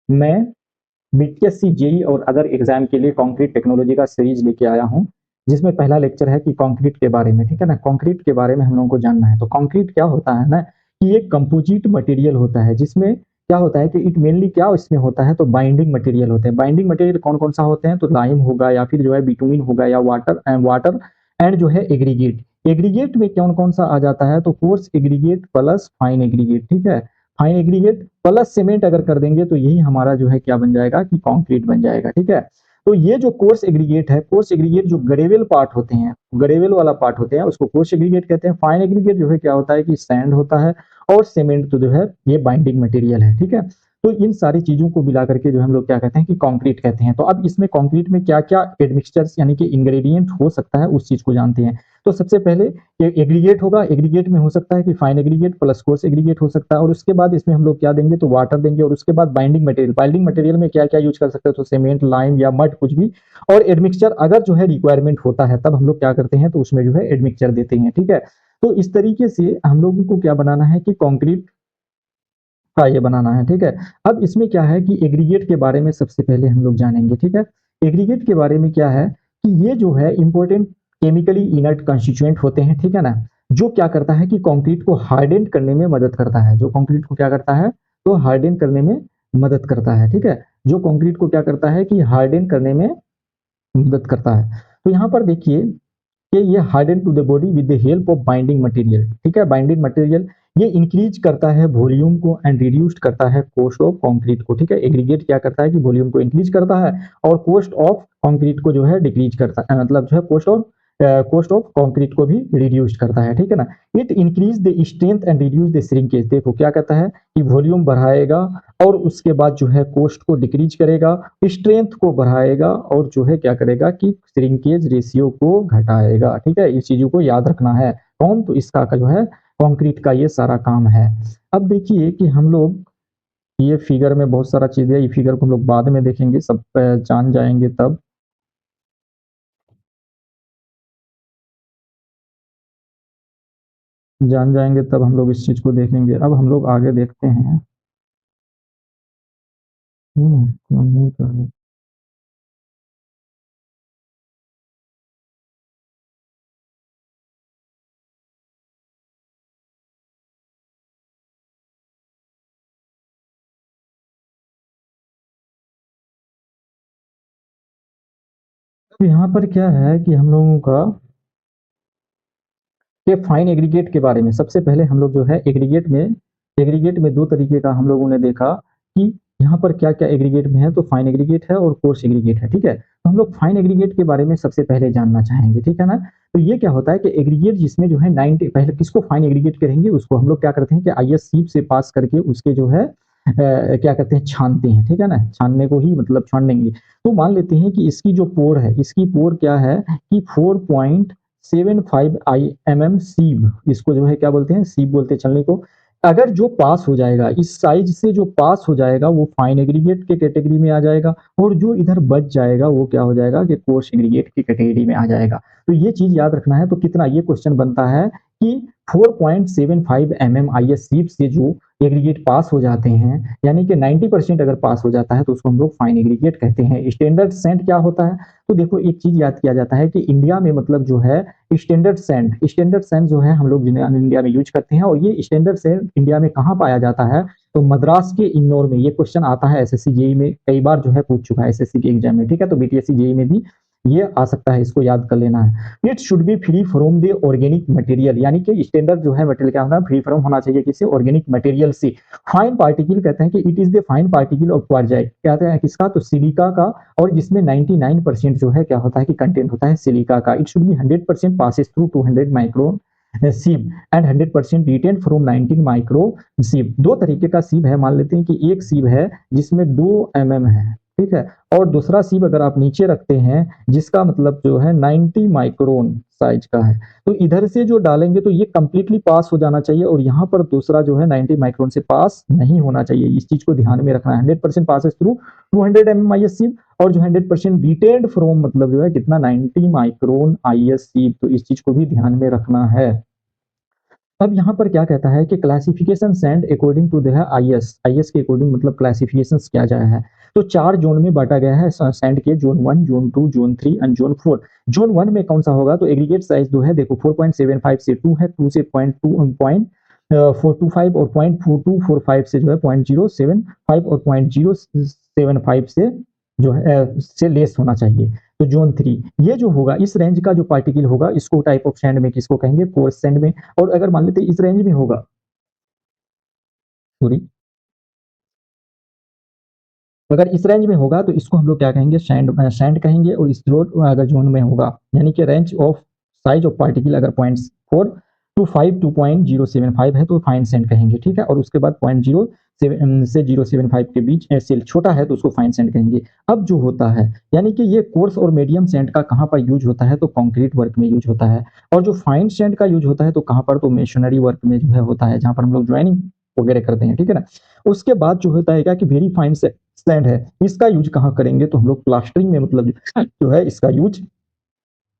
मैं BTSC JEE और other exam के लिए कंक्रीट टेक्नोलॉजी का सीरीज लेके आया हूँ, जिसमें पहला लेक्चर है कि कंक्रीट के बारे में। ठीक है ना, कंक्रीट के बारे में हम लोगों को जानना है। तो कंक्रीट क्या होता है ना, कि एक कंपोजिट मटेरियल होता है, जिसमें क्या होता है कि इट मेनली क्या इसमें होता है, तो बाइंडिंग मटेरियल होते हैं। बाइंडिंग मटेरियल कौन कौन सा होते हैं, तो लाइम होगा, या फिर जो है बिटुमिन होगा, या वाटर एंड जो है एग्रीगेट। एग्रीगेट में कौन कौन सा आ जाता है, तो coarse aggregate plus fine aggregate. ठीक है, फाइन एग्रीगेट प्लस सीमेंट अगर कर देंगे तो यही हमारा जो है क्या बन जाएगा, कि कंक्रीट बन जाएगा। ठीक है, तो ये जो कोर्स एग्रीगेट है, कोर्स एग्रीगेट जो ग्रेवल पार्ट होते हैं, ग्रेवल वाला पार्ट होते हैं, उसको कोर्स एग्रीगेट कहते हैं। फाइन एग्रीगेट जो है क्या होता है, कि सैंड होता है, और सीमेंट तो जो है ये बाइंडिंग मटेरियल है। ठीक है, तो इन सारी चीजों को मिला करके जो हम लोग क्या कहते हैं, कि कंक्रीट कहते हैं। तो अब इसमें कंक्रीट में क्या क्या एडमिक्सचर्स यानी कि इंग्रेडिएंट हो सकता है, उस चीज को जानते हैं। तो सबसे पहले एग्रीगेट होगा, एग्रीगेट में हो सकता है कि fine aggregate plus coarse aggregate हो सकता है, और उसके बाद इसमें हम लोग क्या देंगे, तो वाटर देंगे, और उसके बाद बाइंडिंग मटेरियल। बाइंडिंग मटेरियल में क्या क्या यूज कर सकते हैं, तो सीमेंट, लाइम या मड कुछ भी, और एडमिक्सचर अगर जो है रिक्वायरमेंट होता है तब हम लोग क्या करते हैं, तो उसमें जो है एडमिक्सचर देते हैं। ठीक है, तो इस तरीके से हम लोगों को क्या बनाना है, कि कॉन्क्रीट का ये बनाना है। ठीक है, अब इसमें क्या है, कि एग्रीगेट के बारे में सबसे पहले हम लोग जानेंगे। ठीक है, एग्रीगेट के बारे में क्या है, कि ये जो है इंपॉर्टेंट केमिकली इनर्ट कंस्टिट्यूएंट होते हैं। ठीक है ना, जो क्या करता है, कि कंक्रीट को हार्डन करने में मदद करता है। जो कंक्रीट को क्या करता है, तो हार्डन करने में मदद करता है। ठीक है, जो कंक्रीट को क्या करता है, कि हार्डन करने में मदद करता है। तो यहाँ पर देखिए कि ये harden to the body with the help of binding material. ठीक है, बाइंडिंग मटेरियल ये इंक्रीज करता है वॉल्यूम को एंड रिड्यूस्ड करता है कॉस्ट ऑफ कंक्रीट को। ठीक है, एग्रीगेट क्या करता है, कि वॉल्यूम को इंक्रीज करता है, और कॉस्ट ऑफ कंक्रीट को जो है डिक्रीज करता है, मतलब जो है कॉस्ट ऑफ कंक्रीट को भी रिड्यूस करता है। ठीक है ना, it increase the strength and reduce the shrinkage. देखो क्या कहता है, कि वॉल्यूम बढ़ाएगा, और उसके बाद जो है कॉस्ट को डिक्रीज करेगा, स्ट्रेंथ को बढ़ाएगा, और जो है क्या करेगा, कि श्रिंकेज रेशियो को घटाएगा। ठीक है, इस चीजों को याद रखना है। कौन, तो इसका जो है कंक्रीट का ये सारा काम है। अब देखिए कि हम लोग ये फिगर में बहुत सारा चीज है, ये फिगर को हम लोग बाद में देखेंगे, सब जान जाएंगे तब। जान जाएंगे तब हम लोग इस चीज को देखेंगे। अब हम लोग आगे देखते हैं। नहीं कर रहे। तो यहाँ पर क्या है, कि हम लोगों का कि फाइन एग्रीगेट के बारे में सबसे पहले हम लोग जो है एग्रीगेट में दो तरीके का हम लोगों ने देखा, कि यहाँ पर क्या क्या एग्रीगेट में है, तो फाइन एग्रीगेट है और कोर्स एग्रीगेट है। ठीक है, तो हम लोग फाइन एग्रीगेट के बारे में सबसे पहले जानना चाहेंगे। ठीक है ना, तो ये क्या होता है, कि एग्रीगेट जिसमें जो है 90, पहले किसको फाइन एग्रीगेट करेंगे, उसको हम लोग क्या करते हैं, कि आईएस सीप से पास करके उसके जो है क्या कहते हैं, छानते हैं। ठीक है ना, छानने को ही मतलब छान लेंगे। तो मान लेते हैं कि इसकी जो पोर है, इसकी पोर क्या है, कि 4.75 IMM सीब, इसको जो है क्या बोलते हैं, सीब बोलते हैं छलनी को। अगर जो पास हो जाएगा, इस साइज से जो पास हो जाएगा, वो फाइन एग्रीगेट के कैटेगरी में आ जाएगा, और जो इधर बच जाएगा वो क्या हो जाएगा, कि कोर्स एग्रीगेट की कैटेगरी में आ जाएगा। तो ये चीज याद रखना है। तो कितना ये क्वेश्चन बनता है, कि 4.75 mm IS सीप से जो एग्रीगेट पास हो जाते हैं, यानी कि 90% अगर पास हो जाता है, तो उसको हम लोग फाइन एग्रीगेट कहते हैं। स्टैंडर्ड सेंट क्या होता है, तो देखो एक चीज याद किया जाता है, कि इंडिया में मतलब जो है स्टैंडर्ड सैंड जो है हम लोग इंडिया में यूज करते हैं। और ये स्टैंडर्ड सैंड इंडिया में कहाँ पाया जाता है, तो मद्रास के इन्नौर में। ये क्वेश्चन आता है एसएससी जेई में, कई बार जो है पूछ चुका है एसएससी के एग्जाम में। ठीक है, तो बीटीएससी जेई में भी ये आ सकता है, इसको याद कर लेना है। It should B free from the organic material, यानी कि स्टैंडर्ड जो है मटेरियल क्या होना, फ्री फ्रॉम होना चाहिए किसी ऑर्गेनिक मटेरियल से। फाइन पार्टिकल कहते हैं, कि it is the fine particle of quartzite, कहते हैं किसका, तो सिलिका का, और जिसमें 99% जो है क्या होता है, कि कंटेंट होता है सिलिका का। It should be 100% passes through 200 micro sieve and 100% retain from 19 micro sieve. दो तरीके का सीब है, मान लेते हैं कि एक सीब है जिसमें 2 mm है। ठीक है, और दूसरा सीब अगर आप नीचे रखते हैं, जिसका मतलब जो है 90 माइक्रोन साइज का है, तो इधर से जो डालेंगे तो ये कंप्लीटली पास हो जाना चाहिए, और यहाँ पर दूसरा जो है 90 माइक्रोन से पास नहीं होना चाहिए। इस चीज को ध्यान में रखना है। 100% पासिस थ्रू 200 mm ISC, और जो 100% रिटेन्ड फ्रॉम मतलब जो है कितना, 90 माइक्रोन ISC। तो इस चीज को भी ध्यान में रखना है। अब यहाँ पर क्या कहता है कि classification sand according to the IS के अकॉर्डिंग मतलब क्लासिफिकेशन किया गया है। तो 4 जोन में बांटा गया है सैंड के, zone 1, zone 2, zone 3 and zone 4। Zone 1 में कौन सा होगा, तो एग्रीगेट साइज जो है देखो 4.75 से 2 है, 2 से 0.425 और 0.4245 से जो है 0.075 और 0.075 से जो है से लेस होना चाहिए। तो जोन 3 ये जो होगा, इस रेंज का जो पार्टिकल होगा इसको टाइप ऑफ सैंड में किसको कहेंगे, कोर्स सैंड में। और अगर मान लेते इस रेंज में होगा, सॉरी, अगर इस रेंज में होगा तो इसको हम लोग क्या कहेंगे, सैंड कहेंगे। और इस अगर जोन में होगा, यानी कि range of size of particle अगर 0.425 टू 0.075 है तो फाइन सैंड कहेंगे, ठीक है। और उसके बाद 0.07 से 0.75 के बीच सेल छोटा है तो उसको फाइन सैंड कहेंगे। अब जो होता है, यानी कि ये कोर्स और मीडियम सैंड का कहाँ पर यूज होता है, तो कंक्रीट वर्क में यूज होता है। और जो फाइन सैंड का यूज होता है तो कहाँ पर, तो मेशनरी वर्क में जो है होता है, जहाँ पर हम लोग ज्वाइनिंग वगैरह करते हैं, ठीक है ना। उसके बाद जो होता है क्या कि वेरी फाइन सैंड है, इसका यूज कहाँ करेंगे, तो हम लोग प्लास्टरिंग में मतलब जो है इसका यूज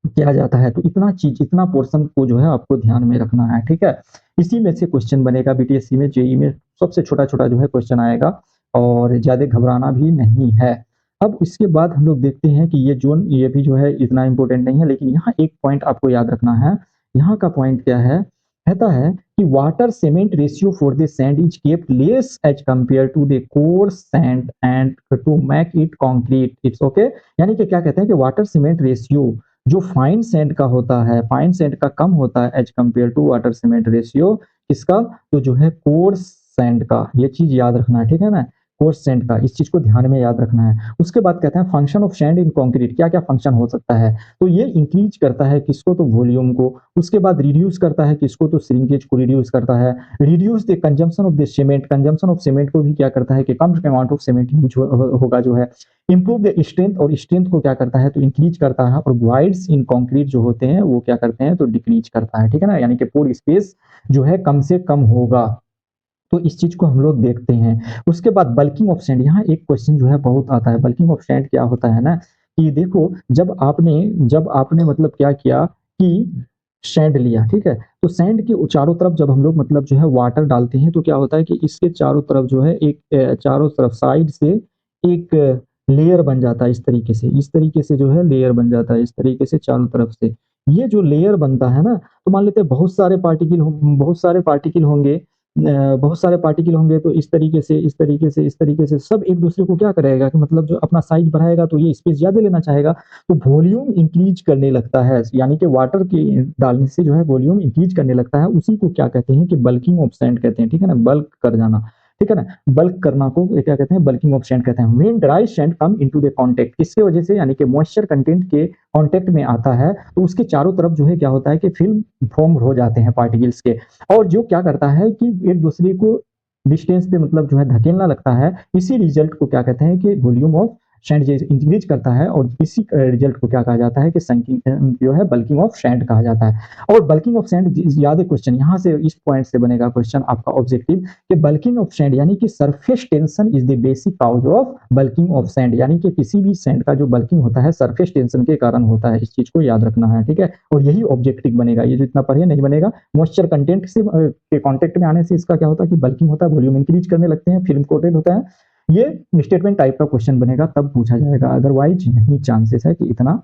किया जाता है। तो इतना चीज, इतना पोर्शन को जो है आपको ध्यान में रखना है, ठीक है। इसी में से क्वेश्चन बनेगा बीटीएससी में, जेई में सबसे छोटा छोटा जो है क्वेश्चन आएगा, और ज्यादा घबराना भी नहीं है। अब इसके बाद हम लोग देखते हैं कि ये जोन, ये भी जो है इतना इंपॉर्टेंट नहीं है, लेकिन यहाँ एक पॉइंट आपको याद रखना है। यहाँ का पॉइंट क्या है, कहता है कि water cement ratio for the sand is kept less as compare to the coarse sand and to make it concrete, it's okay. यानी कि क्या कहते हैं कि वाटर सीमेंट रेशियो जो फाइन सैंड का होता है, फाइन सैंड का कम होता है as compare to water cement ratio, किसका, तो जो है कोर्स सैंड का। ये चीज याद रखना है, ठीक है ना, कोर्स सैंड का, इस चीज को ध्यान में याद रखना है। उसके बाद कहते हैं function of sand in concrete, क्या क्या फंक्शन हो सकता है, तो ये इंक्रीज करता है किसको, तो वॉल्यूम को। उसके बाद रिड्यूस करता है किसको, तो श्रिंकेज को रिड्यूस करता है। Reduce the consumption of the cement, consumption of cement को भी क्या करता है कि कम अमाउंट ऑफ सीमेंट यूज होगा जो है। इंप्रूव द स्ट्रेंथ, और स्ट्रेंथ को क्या करता है, तो इंक्रीज करता है। और वाइड्स इन कंक्रीट जो होते हैं वो क्या करते हैं, तो डिक्रीज करता है, ठीक है ना, यानी कि पोर स्पेस जो है कम से कम होगा। तो इस चीज को हम लोग देखते हैं। उसके बाद बल्किंग ऑफ सैंड, यहाँ एक क्वेश्चन जो है बहुत आता है, बल्किंग ऑफ सैंड क्या होता है ना, कि देखो जब आपने मतलब क्या किया कि सैंड लिया, ठीक है, तो सैंड के चारों तरफ जब हम लोग मतलब जो है वाटर डालते हैं तो क्या होता है कि इसके चारों तरफ जो है एक चारों तरफ साइड से एक लेयर बन जाता है, इस तरीके से जो है लेयर बन जाता है, इस तरीके से चारों तरफ से। ये जो लेयर बनता है ना, तो मान लेते हैं बहुत सारे पार्टिकल होंगे, तो इस तरीके से सब एक दूसरे को क्या करेगा कि मतलब जो अपना साइज बढ़ाएगा तो ये स्पेस ज्यादा लेना चाहेगा, तो वॉल्यूम इंक्रीज करने लगता है, यानी कि वाटर के डालने से जो है वॉल्यूम इंक्रीज करने लगता है। उसी को क्या कहते हैं कि बल्किंग ऑफ सैंड कहते हैं, ठीक है ना, बल्क कर जाना, ठीक है ना, बल्क करना को क्या कहते हैं, बल्किंग ऑफ सैंड कहते हैं। When dry sand come into the contact, इसके वजह से यानी कि मॉइस्चर कंटेंट के कांटेक्ट में आता है तो उसके चारों तरफ जो है क्या होता है कि फिल्म फॉर्म हो जाते हैं पार्टिकल्स के, और जो क्या करता है कि एक दूसरे को डिस्टेंस पे मतलब जो है धकेलना लगता है। इसी रिजल्ट को क्या कहते हैं कि वॉल्यूम ऑफ सैंड इंक्रीज करता है, और इसी रिजल्ट को क्या कहा जाता है कि संकिंग जो है बल्किंग ऑफ सैंड कहा जाता है। और बल्किंग ऑफ सैंड याद है क्वेश्चन यहाँ से, इस पॉइंट से बनेगा क्वेश्चन आपका ऑब्जेक्टिव कि बल्किंग ऑफ सैंड यानी कि surface tension is the basic cause of bulking of sand, यानी कि किसी भी सैंड का जो बल्किंग होता है सरफेस टेंशन के कारण होता है, इस चीज को याद रखना है, ठीक है। और यही ऑब्जेक्टिव बनेगा, ये जो इतना पढ़े नहीं बनेगा। मॉइस्चर कंटेंट से के कांटेक्ट में आने से इसका क्या होता है कि बल्किंग होता है, वॉल्यूम इंक्रीज करने लगते हैं, फिल्म कोटेड होता है। ये स्टेटमेंट टाइप का क्वेश्चन बनेगा तब पूछा जाएगा, अदरवाइज नहीं चांसेस है कि इतना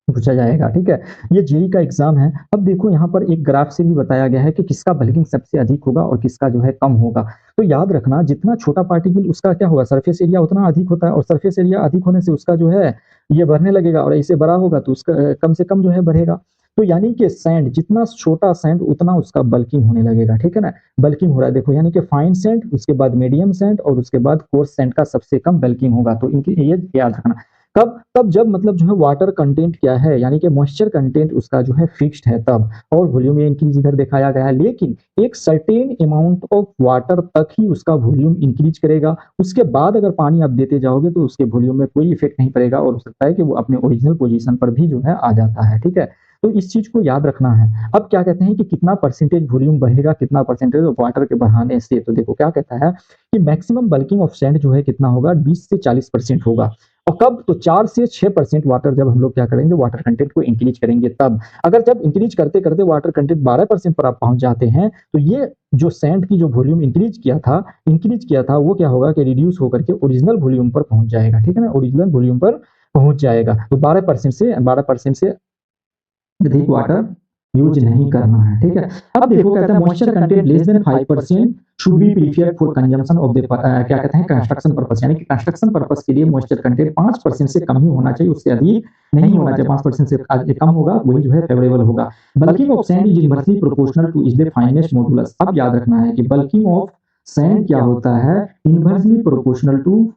पूछा जाएगा, ठीक है। ये जेई का एग्जाम है। अब देखो यहाँ पर एक ग्राफ से भी बताया गया है कि किसका बल्किंग सबसे अधिक होगा और किसका जो है कम होगा। तो याद रखना जितना छोटा पार्टिकल उसका क्या होगा, सरफेस एरिया उतना अधिक होता है, और सरफेस एरिया अधिक होने से उसका जो है ये बढ़ने लगेगा, और ऐसे बड़ा होगा तो उसका कम से कम जो है बढ़ेगा। तो यानी कि सैंड जितना छोटा सैंड उतना उसका बल्किंग होने लगेगा, ठीक है ना, बल्किंग हो रहा है देखो, यानी कि फाइन सैंड, उसके बाद मीडियम सैंड, और उसके बाद कोर्स सैंड का सबसे कम बल्किंग होगा। तो इनकी ये याद रखना। कब, तब जब मतलब जो है वाटर कंटेंट क्या है, यानी कि मॉइस्चर कंटेंट उसका जो है फिक्स्ड है तब, और वॉल्यूम इंक्रीज इधर दिखाया गया है, लेकिन एक सर्टेन अमाउंट ऑफ वाटर तक ही उसका वॉल्यूम इंक्रीज करेगा। उसके बाद अगर पानी आप देते जाओगे तो उसके वॉल्यूम में कोई इफेक्ट नहीं पड़ेगा, और हो सकता है कि वो अपने ओरिजिनल पोजीशन पर भी जो है आ जाता है, ठीक है। तो इस चीज को याद रखना है। अब क्या कहते हैं कि कितना परसेंटेज वॉल्यूम बढ़ेगा, कितना परसेंटेज वाटर के बढ़ाने से, तो देखो क्या कहता है कि मैक्सिमम बल्किंग ऑफ सैंड जो है कितना होगा, 20 से 40% होगा। और कब, तो 4 से 6% वाटर जब हम लोग क्या करेंगे, वाटर कंटेंट को इंक्रीज करेंगे तब। अगर जब इंक्रीज करते करते वाटर कंटेंट 12% पर आप पहुंच जाते हैं, तो ये जो सैंड की जो वॉल्यूम इंक्रीज किया था वो क्या होगा कि रिड्यूस होकर के ओरिजिनल वॉल्यूम पर पहुंच जाएगा, ठीक है ना, ओरिजिनल वॉल्यूम पर पहुंच जाएगा। तो 12% से अधिक वाटर यूज नहीं करना है, ठीक है। अब देखो कहता है moisture content less than 5% should be preferred for consumption of the क्या कहते हैं कंस्ट्रक्शन पर्पस, यानी कि कंस्ट्रक्शन पर्पस के लिए मॉइस्चर कंटेंट 5% से कम ही होना चाहिए, उससे अधिक नहीं होना चाहिए। 5% से कम होगा वही जो है फेवरेबल होगा। Bulking of sand is inversely proportional two is the finest modulus. अब याद रखना है कि बल्किंग ऑफ सैंड क्या होता है, inversely proportional to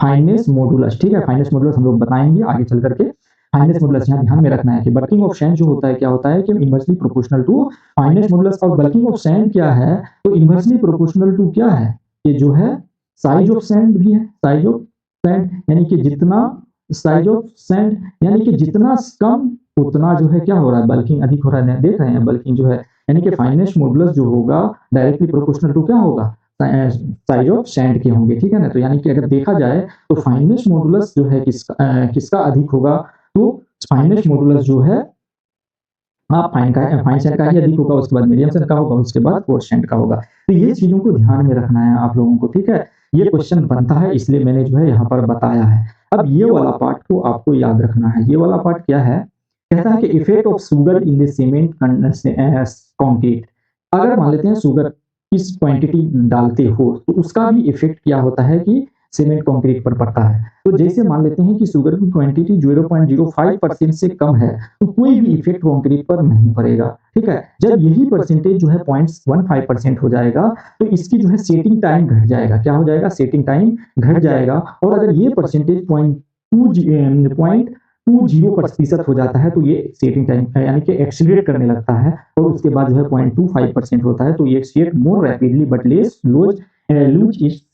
fineness modulus, ठीक है। फाइनेस मॉडुलस हम लोग बताएंगे आगे चल करके। फाइनेस मॉडुलस यहाँ ध्यान में रखना है कि बल्किंग ऑफ सैंड जो होता है क्या होता है कि inversely proportional to fineness modulus. और बल्किंग ऑफ सैंड क्या है, तो इनवर्सली प्रोपोर्शनल टू क्या है, ये जो है साइज ऑफ सैंड भी है। साइज ऑफ सैंड यानी कि जितना साइज ऑफ सैंड यानी कि जितना कम उतना जो है क्या हो रहा है, बल्किंग अधिक हो रहा है। देख रहे हैं बल्किंग जो है, यानी कि फाइनेस मॉडुलस जो होगा डायरेक्टली प्रोपोर्शनल टू क्या होगा, साइज ऑफ सैंड के होंगे, ठीक है ना। तो यानी कि अगर देखा जाए तो फाइनेस मॉडुलस जो है किसका अधिक होगा, तो फाइनेस मॉडुलस जो है फाइन सैंड का ही अधिक होगा, उसके बाद मीडियम सैंड का होगा, उसके बाद कोर्स सैंड का होगा। तो ये चीजों को ध्यान में रखना है आप लोगों को, ठीक है। ये क्वेश्चन बनता है इसलिए मैंने जो है यहाँ पर बताया है। अब ये वाला पार्ट को आपको याद रखना है। ये वाला पार्ट क्या है, कहता है कि effect of sugar in the cement concrete. अगर मान लेते हैं शुगर किस क्वांटिटी डालते हो तो उसका भी इफेक्ट क्या होता है कि सीमेंट कंक्रीट पर पड़ता है। तो जैसे मान लेते हैं कि शुगर की क्वांटिटी 0.05% से कम है तो कोई भी इफेक्ट कंक्रीट पर नहीं पड़ेगा, ठीक है। जब यही परसेंटेज जो है 0.15% हो जाएगा तो इसकी जो है सेटिंग टाइम घट जाएगा। क्या हो जाएगा, सेटिंग टाइम घट जाएगा। और अगर ये परसेंटेज 0.20% हो जाता है तो ये सेटिंग टाइम यानी कि एक्सीलरेट करने लगता है। और उसके बाद जो है 0.25% होता है तो ये set more rapidly but less loose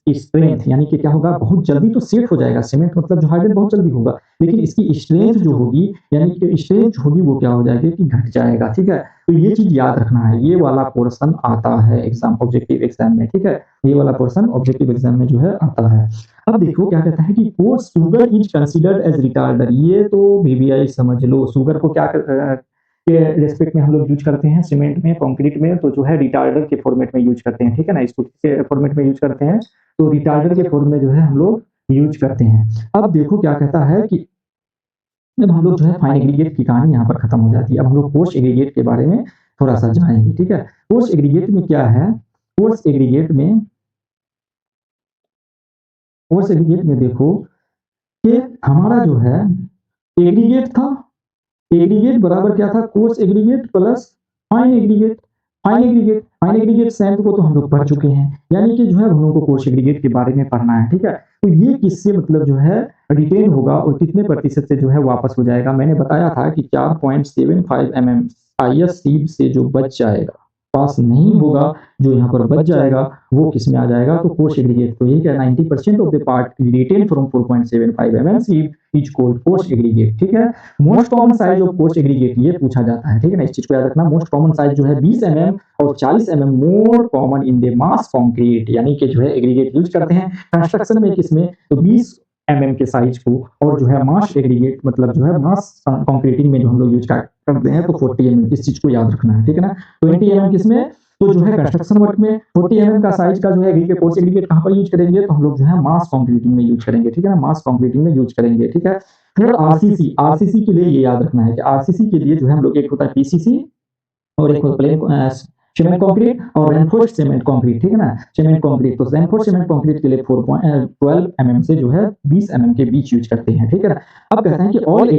strength, यानी कि क्या होगा, बहुत जल्दी तो सेट हो जाएगा। सीमेंट मतलब जो हार्डन बहुत जल्दी होगा, लेकिन इसकी स्ट्रेंथ जो होगी यानी कि स्ट्रेंथ होगी वो क्या हो जाएगी कि घट जाएगा, ठीक है। तो ये चीज याद रखना है। ये वाला पोर्शन आता है एग्जाम ऑब्जेक्टिव एग्जाम में, ठीक है। ये वाला पोर्शन ऑब्जेक्टिव एग्जाम में जो है आता है। अब देखो क्या कहता है कि coarse sugar is considered as retarder. ये तो वीवीआई समझ लो, शुगर को क्या के रेस्पेक्ट में हम लोग यूज करते हैं सीमेंट में कंक्रीट में, तो जो है रिटार्डर के फॉर्मेट में यूज करते हैं, ठीक है ना। इसको किसके फॉर्मेट में यूज करते हैं, तो रिटार्डर के फॉर्म में जो है हम लोग यूज करते हैं। अब देखो क्या कहता है कि जब हम लोग जो है फाइन एग्रीगेट की कहानी यहाँ पर खत्म हो जाती है। अब हम लोग कोर्स एग्रीगेट के बारे में थोड़ा सा जानेंगे, ठीक है। कोर्स एग्रीगेट में क्या है, कोर्स एग्रीगेट में देखो कि हमारा जो है एग्रीगेट था, एग्रीगेट बराबर क्या था, coarse aggregate plus fine aggregate. Fine aggregate sand को तो हम लोग पढ़ चुके हैं, यानी कि जो है हम लोग को कोर्स एग्रीगेट के बारे में पढ़ना है, ठीक है। तो ये किससे मतलब जो है रिटेन होगा और कितने प्रतिशत से जो है वापस हो जाएगा। मैंने बताया था कि 4.75 mm IS सीब से जो बच जाएगा, पास नहीं होगा, जो यहाँ पर बच जाएगा वो किस में आ जाएगा, तो कोर्स एग्रीगेट। तो ये क्या 90% of the part retain from 4.75 mm sieve is called coarse aggregate, ठीक है। Most common size of coarse aggregate ये पूछा जाता है, ठीक है ना। इस चीज को याद रखना, मोस्ट कॉमन साइज जो है 20 mm और 40 mm more common in the mass concrete, यानी कि जो है एग्रीगेट यूज करते हैं कंस्ट्रक्शन में किसमें, तो 20 mm के साइज को। और जो है मास एग्रीगेट मतलब जो है मास कंक्रीटिंग में जो हम लोग यूज करते हैं तो 40 mm। इस चीज को याद रखना है, ठीक है ना। 20 mm किसमें, तो जो है कंस्ट्रक्शन वर्क में। 40 mm का साइज का जो है एग्रीगेट कोर्स एग्रीगेट कहां पर यूज करेंगे, तो हम लोग जो है मास कंक्रीटिंग में यूज करेंगे, ठीक है ना, मास कंक्रीटिंग में यूज करेंगे, ठीक है। फिर आरसीसी के लिए ये याद रखना है कि आरसीसी के लिए जो है हम लोग एक होता है पीसीसी और एक होता है प्लेन सीमेंट कंक्रीट और रेनफोर्स्ड सीमेंट कंक्रीट, ठीक है ना। सीमेंट कंक्रीट तो रेनफोर्स्ड सीमेंट कंक्रीट के लिए 4.12 mm से जो है 20 mm के बीच यूज करते हैं, ठीक है ना। अब कहते हैं कि all in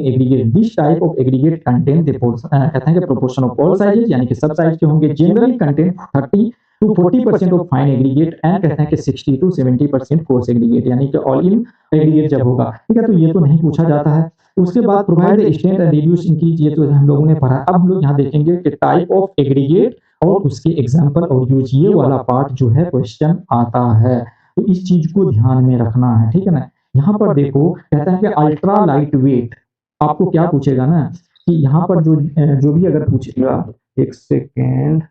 aggregate this type of aggregate contain the कहते हैं कि प्रोपोर्शन ऑफ ऑल साइजेस, यानी कि सब साइज के होंगे, generally contain 30 to 40% of fine aggregate and कहते हैं कि 60 to 70% कोर्स एग्रीगेट, यानी कि ऑल इन एग्रीगेट जब होगा, ठीक है। तो ये तो नहीं पूछा जाता है। उसके बाद provide the strength and reduce increase, ये तो हम लोगों ने पढ़ा। अब हम लोग यहाँ देखेंगे कि टाइप ऑफ एग्रीगेट और उसके एग्जांपल और यूज, ये वाला पार्ट जो है क्वेश्चन आता है। तो इस चीज को ध्यान में रखना है, ठीक है ना। यहाँ पर देखो कहता है कि अल्ट्रा लाइट वेट, आपको क्या पूछेगा ना कि यहाँ पर जो भी अगर पूछेगा, एक सेकेंड,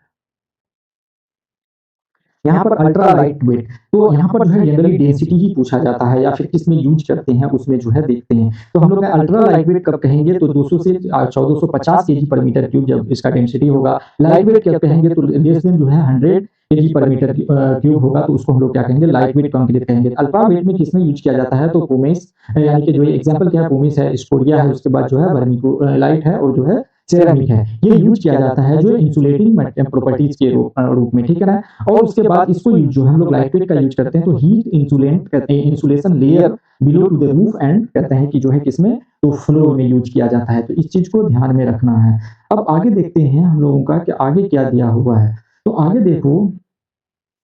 यहाँ पर अल्ट्रा लाइट वेट, तो यहाँ पर जो है जनरली डेंसिटी ही पूछा जाता है या फिर किसमें यूज करते हैं उसमें जो है देखते हैं। तो हम लोग अल्ट्रा लाइट वेट कब कहेंगे, तो 200 से 1450 केजी पर मीटर क्यूब जब इसका डेंसिटी होगा। लाइट वेट क्या कहेंगे, तो लेस देन जो है 100 केजी पर मीटर क्यूब होगा, तो उसको हम लोग क्या कहेंगे, लाइट वेट कंक्रीट कहेंगे। अल्ट्रा वेट में किसमें यूज किया जाता है, तो पुमिस, यानी कि जो एग्जांपल क्या है, पुमिस है, स्कोरिया है, उसके बाद जो है वर्मिकुलाइट है और जो है सेरामिक है, ये यूज किया जाता है जो इंसुलेटिंग प्रॉपर्टीज के रूप में, ठीक है ना। और उसके बाद इसको जो हम लोग लाइट वेट का यूज करते हैं तो हीट इंसुलेंट कहते हैं, insulation layer below to the roof and कहते हैं कि जो है किसमें, तो फ्लोर में यूज किया जाता है। तो इस चीज को ध्यान में रखना है। अब आगे देखते हैं हम लोगों का कि आगे क्या दिया हुआ है। तो आगे देखो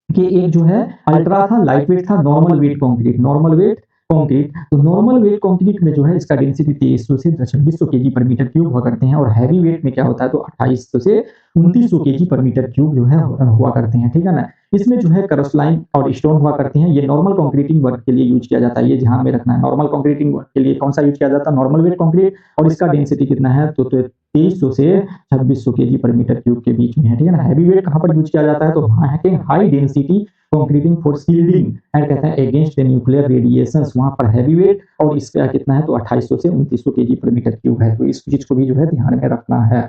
कि एक जो है अल्ट्रा था, लाइट वेट था, normal weight concrete, normal weight concrete. तो नॉर्मल वेट कंक्रीट में जो है इसका डेंसिटी 2300 से 2600 केजी पर मीटर क्यूब हुआ करते हैं, और हैवी वेट में क्या होता है, तो 2800 से 2900 केजी पर मीटर क्यूब जो है हुआ करते हैं, ठीक है ना। इसमें जो है करस्लाइन और स्टोन हुआ करते हैं। ये नॉर्मल कंक्रीटिंग वर्क के लिए यूज किया जाता है, ये ध्यान में रखना है। नॉर्मल कंक्रीटिंग वर्क के लिए कौन सा यूज किया जाता है, नॉर्मल वेट कंक्रीट, और इसका डेंसिटी कितना है, तो 2300 से 2600 केजी पर मीटर क्यूब के बीच में है, ठीक है ना। हैवी वेट कहाँ पर यूज किया जाता है, तो high density concreting for shielding and कहते हैं अगेंस्ट द न्यूक्लियर रेडिएशंस, वहां पर हैवी वेट, और इसका कितना है, तो 2800 से 2900 केजी पर मीटर क्यूब है। तो इस चीज को भी जो है ध्यान में रखना है।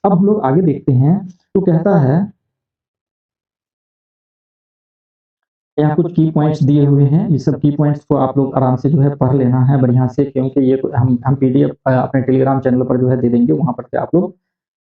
अब हम लोग आगे देखते हैं, तो कहता है यहाँ कुछ की पॉइंट्स दिए हुए हैं। ये सब की पॉइंट्स को आप लोग आराम से जो है पढ़ लेना है बढ़िया से, क्योंकि ये हम पीडीएफ अपने टेलीग्राम चैनल पर जो है दे देंगे, वहां पर से आप लोग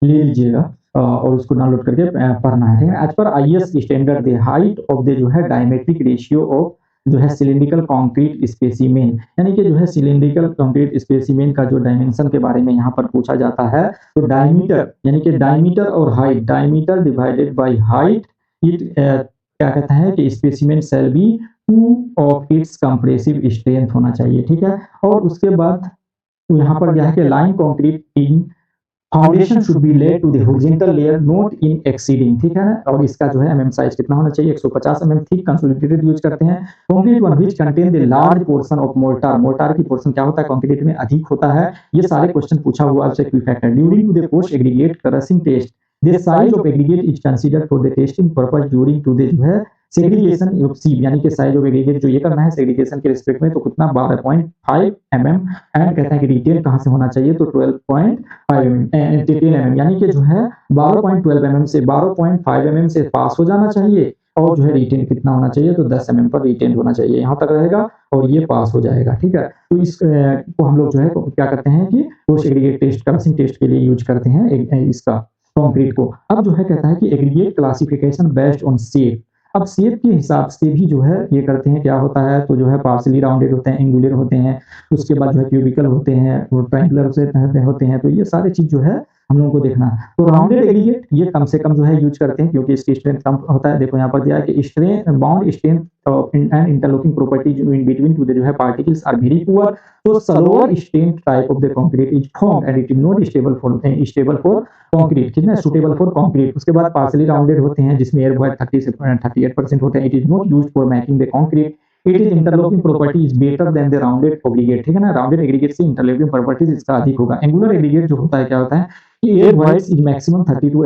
ले लीजिएगा और उसको डाउनलोड करके पढ़ना है, ठीक है। एज पर IS standard the height of the जो है डायमेट्रिक रेशियो ऑफ जो है सिलिंड्रिकल कंक्रीट स्पेसिमेन, यानी कि जो है सिलिंड्रिकल कंक्रीट स्पेसिमेन का जो डायमेंशन के बारे में यहाँ पर पूछा जाता है। तो डायमीटर यानी कि डायमीटर और height, diameter divided by height, it क्या कहता है कि specimen shall be 2 of its compressive strength होना चाहिए, ठीक है। और उसके बाद यहाँ पर क्या है कि line concrete in foundation should be laid to the horizontal layer not in exceeding, ठीक है। और इसका जो है एमएम साइज कितना होना चाहिए, 150 एमएम थिक कंसोलिडेटेड यूज करते हैं। Concrete one which contain the large portion of mortar, mortar की पोर्शन क्या होता है, कंक्रीट में अधिक होता है। ये सारे क्वेश्चन पूछा हुआ आपसे Q factor during to the post aggregate crushing test, the size of aggregate is considered for the testing purpose during to the जो है सेग्रीगेशन ऑफ सीव, यानी कि साइज ऑफ एग्रीगेट जो ये करना है सेग्रीगेशन के रिस्पेक्ट में, तो कितना 12.5 एमएम, एंड कहते हैं कि रिटेन कहां से होना चाहिए, तो 12.5 एमएम, यानी कि जो है 12.12 एमएम से 12.5 एमएम से पास हो जाना चाहिए, और जो है रिटेन कितना होना चाहिए, तो 10 एमएम पर रिटेन होना चाहिए, यहाँ तक रहेगा और ये पास हो जाएगा, ठीक है। तो इस को हम लोग जो है क्या करते हैं कि post aggregate test, crushing test के लिए यूज करते हैं इसका कंक्रीट को। अब जो है कहता है कि aggregate classification based on shape, अब शेप के हिसाब से भी जो है ये करते हैं, क्या होता है, तो जो है पार्सली राउंडेड होते हैं, एंगुलर होते हैं, उसके बाद जो है क्यूबिकल होते हैं, ट्रायंगुलर होते हैं। तो ये सारी चीज जो है हम लोगों को देखना है। तो राउंडेड एग्रीगेट ये कम से कम जो है यूज करते हैं, क्योंकि इसकी स्ट्रेंथ कम होता है। देखो यहाँ पर दिया है कि strength bound strength and interlocking properties in between two the जो है पार्टिकल्स आर वेरी पुअर, तो slower strength type of the concrete is formed and it is not stable for concrete, कितना सुटेबल फॉर कंक्रीट। उसके बाद partially rounded होते हैं, जिसमें air void 30 से 38% होते हैं। It is not used for making the concrete, it is interlocking property is better than the rounded aggregate, ठीक है ना। राउंडेड एग्रीगेट से इंटरलॉकिंग प्रॉपर्टीज इसका अधिक होगा। एंगुलर एग्रीगेट जो होता है, क्या होता है कि air void is maximum 30 to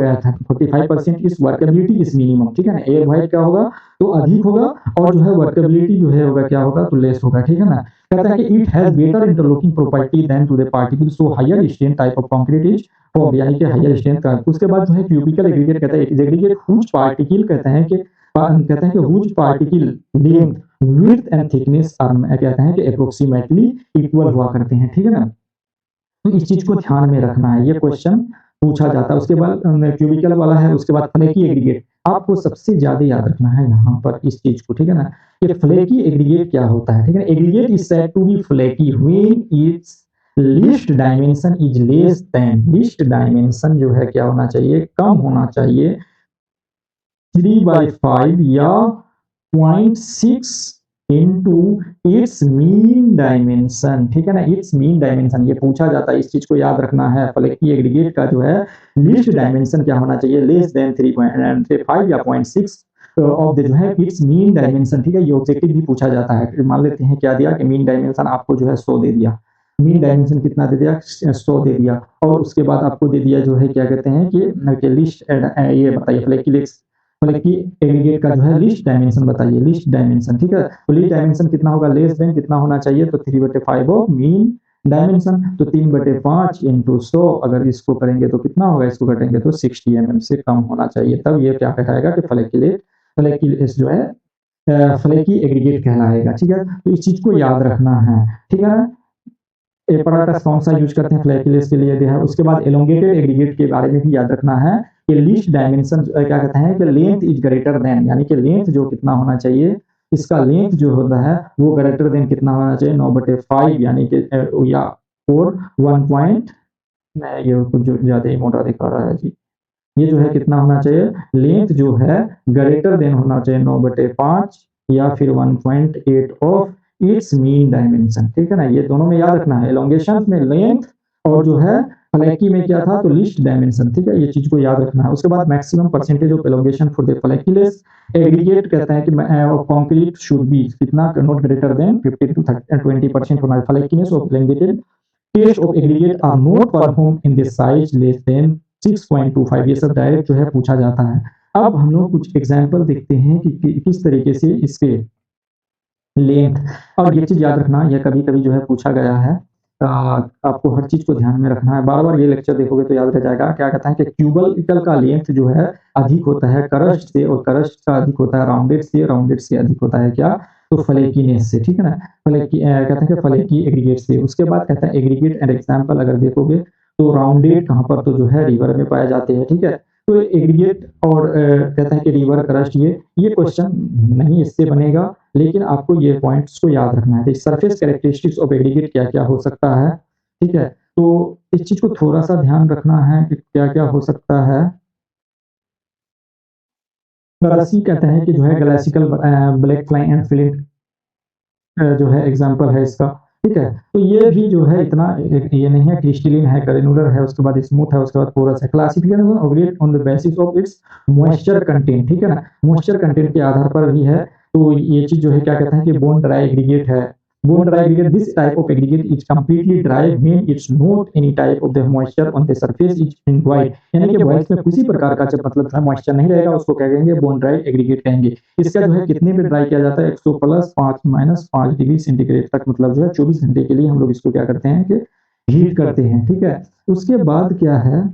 45%, इस वर्केबिलिटी इज मिनिमम, ठीक है ना। एयर वॉइड क्या होगा, तो अधिक होगा, और जो है वर्केबिलिटी जो है होगा क्या होगा, तो लेस होगा, ठीक है ना। कहता है कि it has better interlocking property than to the particle, so higher strength type of concrete is formed, यानी कि हायर स्ट्रेंथ का। उसके बाद जो है क्यूबिकल एग्रीगेट कहता है, एग्रीगेट हुज पार्टिकल कहते हैं कि whose particle length width and thickness are कहते हैं कि अप्रोक्सीमेटली इक्वल हुआ करते हैं, ठीक है ना। तो इस चीज को ध्यान में रखना है, ये क्वेश्चन पूछा जाता है। उसके बाद क्यूबिकल वाला है, उसके बाद फ्लेकी एग्रीगेट, आपको सबसे ज्यादा याद रखना है यहाँ पर इस चीज को, ठीक है ना। ये फ्लेकी एग्रीगेट क्या होता है, ठीक है। Aggregate is said to be flaky when its least dimension is less than, least dimension जो है क्या होना चाहिए, कम होना चाहिए 3/5 या 0.6 इंटू इट्स मीन डायमेंशन, ठीक है ना। इट्स मीन डायमेंशन ये पूछा जाता है, इस चीज को याद रखना है। फ्लेकी एग्रीगेट का जो है लीस्ट डायमेंशन क्या होना चाहिए, लेस देन 3.5 या 0.6 ऑफ द जो है इट्स मीन डायमेंशन, ठीक है। ये ऑब्जेक्टिव भी पूछा जाता है। मान लेते हैं क्या दिया कि मीन डायमेंशन आपको जो है 100 दे दिया, मीन डायमेंशन कितना दे दिया, 100 दे दिया, और उसके बाद आपको दे दिया जो है क्या कहते हैं कि लिस्ट, ये बताइए फ्लेकी फ्लैकी एग्रीगेट का जो है लीस्ट डायमेंशन बताइए, लीस्ट डायमेंशन, ठीक है। तो लीस्ट डायमेंशन कितना होगा, लेस देन कितना होना चाहिए, तो 3/5 ऑफ मीन डायमेंशन, तो 3/5 इंटू 100 अगर इसको करेंगे तो कितना होगा, इसको कटेंगे तो 60 mm से कम होना चाहिए, तब ये क्या कहलाएगा कि फ्लैकी जो है फ्लैकी एग्रीगेट कहलाएगा, ठीक है। तो इस चीज को याद रखना है, ठीक है। एपराटस कौन सा यूज करते हैं फ्लैकीलेस के लिए दिया है। उसके बाद एलोंगेटेड एग्रीगेट के बारे में भी याद रखना है कि लीस्ट डायमेंशन क्या कहते हैं कि लेंथ इज ग्रेटर देन, यानी कि लेंथ जो कितना होना चाहिए, इसका लेंथ जो होता है वो ग्रेटर देन कितना होना चाहिए, 9/5 यानी कि या 1 पॉइंट, मैं ये कुछ ज्यादा ही मोटा दिखा रहा है जी, ये जो है कितना होना चाहिए, लेंथ जो है ग्रेटर देन होना चाहिए 9/5 या फिर 1.8 ऑफ इट्स मीन डायमेंशन, ठीक है ना। ये दोनों में याद रखना है, एलोंगेशन में लेंथ और जो है फ्लैकी में क्या था, तो लीस्ट डायमेंशन, ठीक है। ये चीज को याद रखना है। उसके बाद maximum percentage of elongation for the flakiness aggregate कहते हैं कि कंक्रीट शुड बी कितना, नॉट ग्रेटर देन 15 to 20% होना है। Flakiness of elongated test of aggregate are not perform in this size less than 6.25, ये सब डायरेक्ट जो है पूछा जाता है। अब हम लोग कुछ एग्जाम्पल देखते हैं कि किस तरीके से इसके लेंथ, और ये चीज याद रखना, यह कभी कभी जो है पूछा गया है, आपको हर चीज को ध्यान में रखना है। बार बार ये लेक्चर देखोगे तो याद रह जाएगा। क्या कहता है कि क्यूबल का लेंथ जो है अधिक होता है करस्ट से, और करस्ट का अधिक होता है राउंडेड से, राउंडेड से अधिक होता है क्या, तो फ्लैकीनेस से, ठीक है ना। फ्लैकी कहते हैं कि फ्लैकी एग्रीगेट से। उसके बाद कहता है एग्रीगेट एंड एग्जाम्पल अगर देखोगे तो राउंडेड कहाँ पर, तो जो है रिवर में पाए जाते हैं, ठीक है। तो एग्रीगेट और कहता है कि रिवर क्रस्ट, ये क्वेश्चन नहीं इससे बनेगा, लेकिन आपको ये पॉइंट्स को याद रखना है। सरफेस कैरेक्टरिस्टिक्स ऑफ एग्रीगेट क्या क्या हो सकता है, ठीक है। तो इस चीज को थोड़ा सा ध्यान रखना है कि क्या क्या हो सकता है। ग्लासी कहते हैं कि जो है ग्लासिकल ब्लैक फ्लाई एंड फ्लिंट जो है एग्जांपल है इसका, ठीक है। तो ये भी जो है इतना ये नहीं है, क्रिस्टलिन है, ग्रेनुलर है, उसके बाद स्मूथ है, उसके बाद पोरस है। Classification of aggregate on the basis of its moisture content, ठीक है ना, मॉइस्चर कंटेंट के आधार पर भी है। तो ये चीज जो है क्या कहते हैं कि बोन ड्राई एग्रीगेट है, bone dry aggregate, this type of aggregate is completely dry, mean it's not any type of the moisture on the surface is in void, यानी कि void में किसी प्रकार का जब मतलब है moisture नहीं रहेगा उसको क्या कहेंगे, bone dry aggregate कहेंगे। इसका जो है कितने पे ड्राई किया जाता है, 100 प्लस 5 डिग्री सेंटीग्रेड तक, मतलब जो है 24 घंटे के लिए हम लोग इसको क्या करते हैं कि हीट करते हैं, ठीक है। उसके बाद क्या है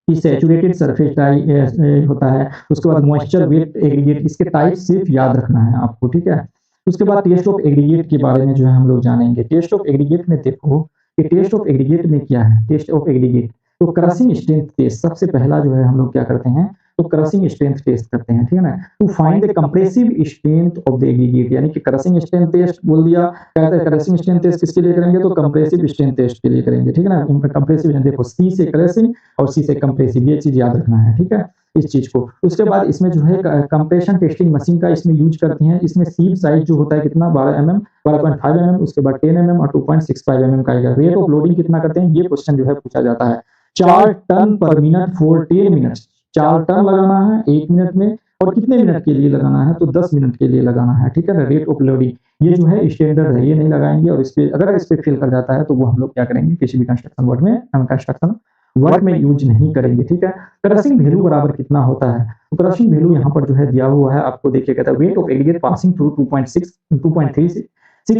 कि सैचुरेटेड सरफेस ड्राई होता है। उसके बाद मॉइस्चर वेट एग्रीगेट, इसके टाइप सिर्फ याद रखना है आपको, ठीक है। उसके बाद टेस्ट ऑफ एग्रीगेट के बारे में जो है हम लोग जानेंगे। टेस्ट ऑफ एग्रीगेट में देखो कि टेस्ट ऑफ एग्रीगेट में क्या है, टेस्ट ऑफ एग्रीगेट तो क्रशिंग स्ट्रेंथ टेस्ट, सबसे पहला जो है हम लोग क्या करते हैं, तो क्रशिंग स्ट्रेंथ टेस्ट करते हैं, ठीक है ना। To find the compressive strength of the aggregate, यानी कि क्रशिंग स्ट्रेंथ टेस्ट बोल दिया, कहते हैं क्रशिंग स्ट्रेंथ टेस्ट किसके लिए करेंगे, तो कंप्रेसिव स्ट्रेंथ टेस्ट के लिए करेंगे, ठीक है ना। कंप्रेसिव देखो सी से क्रशिंग और सी से कंप्रेसिव, ये चीज याद रखना है, ठीक है, इस चीज को। उसके बाद इसमें जो है कंप्रेशन टेस्टिंग मशीन का इसमें यूज करते हैं। इसमें सीप साइज जो होता है कितना, 12 mm, 12.5 mm, उसके बाद 10 mm और 2.65 mm का। रेट ऑफ लोडिंग कितना करते हैं, ये क्वेश्चन जो है पूछा जाता है। 4 टन पर मिनट फॉर 10 मिनट, 4 टन लगाना है 1 मिनट में, और कितने मिनट के लिए लगाना है, तो 10 मिनट के लिए लगाना है, ठीक है ना। रेट ऑफ लोडिंग ये जो है स्टैंडर्ड है, ये नहीं लगाएंगे, और इस पे अगर इस पे फेल कर जाता है तो वो हम लोग क्या करेंगे, किसी भी कंस्ट्रक्शन वर्ड में, हम कंस्ट्रक्शन वर्ड में यूज नहीं करेंगे, ठीक है। क्रशिंग वैल्यू बराबर कितना होता है, तो क्रशिंग वैल्यू यहाँ पर जो है दिया हुआ है आपको, देखिए कहता है weight of aggregate passing through 2.6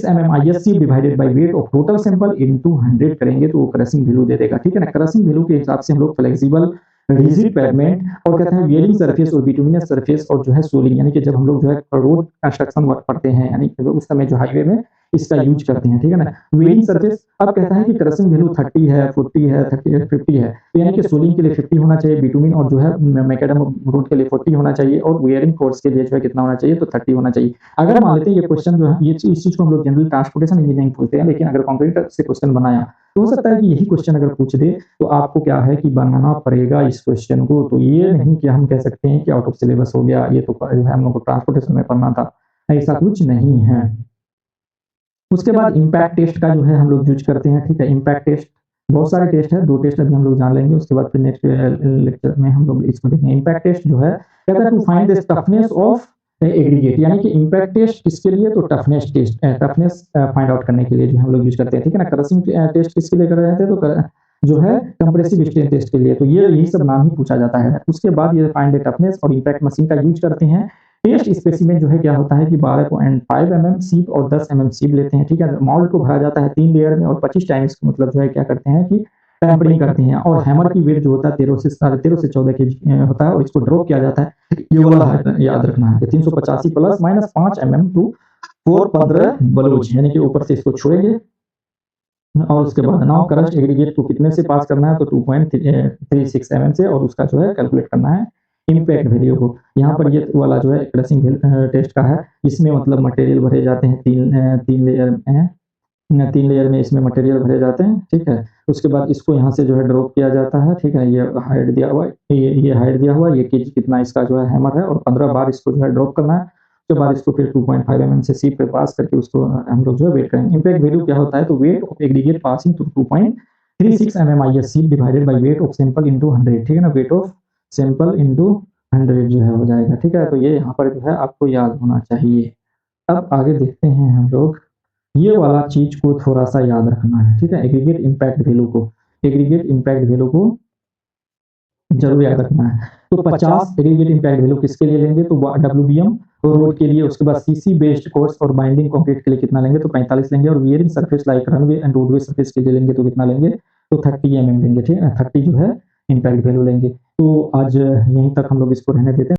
mm ISC divided by weight of total sample into 100 करेंगे तो वो क्रशिंग वैल्यू दे देगा, ठीक है ना। क्रशिंग वैल्यू के हिसाब से हम लोग फ्लेक्सिबल रिजिड पेवमेंट और कहते हैं वेयरिंग सरफेस और बिटुमिनस सरफेस और जो है सोलिंग, यानी कि जब हम लोग जो है रोड कंस्ट्रक्शन वर्क करते हैं, यानी कि उस समय जो हाईवे में इसका यूज करते हैं, ठीक है ना। वेयरिंग सरफेस अब कहता है कि क्रशिंग वैल्यू 30 है, 40 है, 30 50 है, तो यानी कि सोलिंग के लिए 50 होना चाहिए, बिटुमिन और जो है मैकेडम रोड के लिए 40 होना चाहिए, और वेयरिंग फोर्स के लिए जो है कितना होना चाहिए, तो 30 होना चाहिए। अगर मान लेते हैं ये क्वेश्चन जो है, ये इस चीज को हम लोग जनरल ट्रांसपोर्टेशन इंजीनियरिंग पूछते हैं, लेकिन अगर कंक्रीट से क्वेश्चन बनाया तो हो सकता है कि यही क्वेश्चन अगर पूछ दे तो आपको क्या है कि बनाना पड़ेगा इस क्वेश्चन को। तो ये नहीं कि हम कह सकते हैं कि आउट ऑफ सिलेबस हो गया, ये तो जो है हम लोग को ट्रांसपोर्टेशन में पढ़ना था, ऐसा कुछ नहीं है। उसके बाद इम्पैक्ट टेस्ट का जो है हम लोग यूज करते हैं, ठीक है। इम्पैक्ट टेस्ट बहुत सारे टेस्ट है, 2 टेस्ट अभी हम लोग जान लेंगे, उसके बाद फिर नेक्स्ट लेक्चर में हम लोग इसको देखेंगे। इम्पैक्ट टेस्ट जो है कहता है to find the toughness of aggregate, यानी कि इम्पैक्ट टेस्ट किसके लिए, तो toughness test, toughness find out करने के लिए जो हम लोग यूज करते हैं, ठीक है ना। क्रशिंग टेस्ट किसके लिए कर रहे थे, तो जो है कंप्रेसिव स्ट्रेन टेस्ट के लिए। तो ये यही सब नाम ही पूछा जाता है। उसके बाद ये फाइंड द टफनेस और इम्पैक्ट मशीन का यूज करते हैं। टेस्ट स्पेसिमेन जो है क्या होता है कि 12.5 mm सीप और 10 mm सीप लेते हैं, ठीक है। मोल्ड को भरा जाता है 3 लेयर में और 25 टाइम्स मतलब जो है क्या करते हैं कि टैंपरिंग करते हैं। और हैमर की वेट जो होता है 13 से 14 kg होता है और इसको ड्रॉप किया जाता है। ये वाला याद रखना है 385 प्लस माइनस 5 mm टू 415 बलूच, यानी कि ऊपर से इसको छोड़ेंगे। और उसके बाद नाउ करंट एग्रीगेट को कितने से पास करना है, तो 2.36 mm से, और उसका जो है कैलकुलेट करना है इम्पैक्ट वैल्यू को। यहाँ पर ये वाला जो है क्रशिंग टेस्ट का है। इसमें मतलब मटेरियल भरे जाते हैं तीन लेयर में, 3 लेयर में इसमें मटेरियल भरे जाते हैं, ठीक है। उसके बाद इसको यहाँ से जो है ड्रॉप किया जाता है, ठीक है। ये हाइट दिया हुआ है, ये हाइट दिया हुआ है, ये केजी कितना इसका जो है हैमर है, और 15 बार इसको जो है ड्रॉप करना है। उसके बाद इसको फिर 2.5 mm से सीप पे पास करके उसको हम लोग जो है वेट करेंगे। इम्पैक्ट वैल्यू क्या होता है, तो weight of aggregate passing through 2.36 mm IS सीप divided by weight of sample into 100, ठीक है ना। वेट ऑफ सैंपल इनटू 100 जो है हो जाएगा, ठीक है। तो ये यहाँ पर जो है आपको याद होना चाहिए। अब आगे देखते हैं हम लोग, ये वाला चीज को थोड़ा सा याद रखना है, ठीक है। एग्रीगेट इम्पैक्ट वैल्यू को, एग्रीगेट इम्पैक्ट वैल्यू को जरूर याद रखना है। तो 50 एग्रीगेट इम्पैक्ट वैल्यू किसके लिए लेंगे, तो WBM रोड के लिए। उसके बाद CC बेस्ड कोर्स और बाइंडिंग कंक्रीट के लिए कितना लेंगे, तो 45 लेंगे। और wearing surface like runway and roadway surface के लिए लेंगे तो कितना लेंगे, तो 30 mm लेंगे, ठीक है। 30 जो है इम्पैक्ट वैल्यू लेंगे। तो आज यहीं तक हम लोग इसको रहने देते हैं।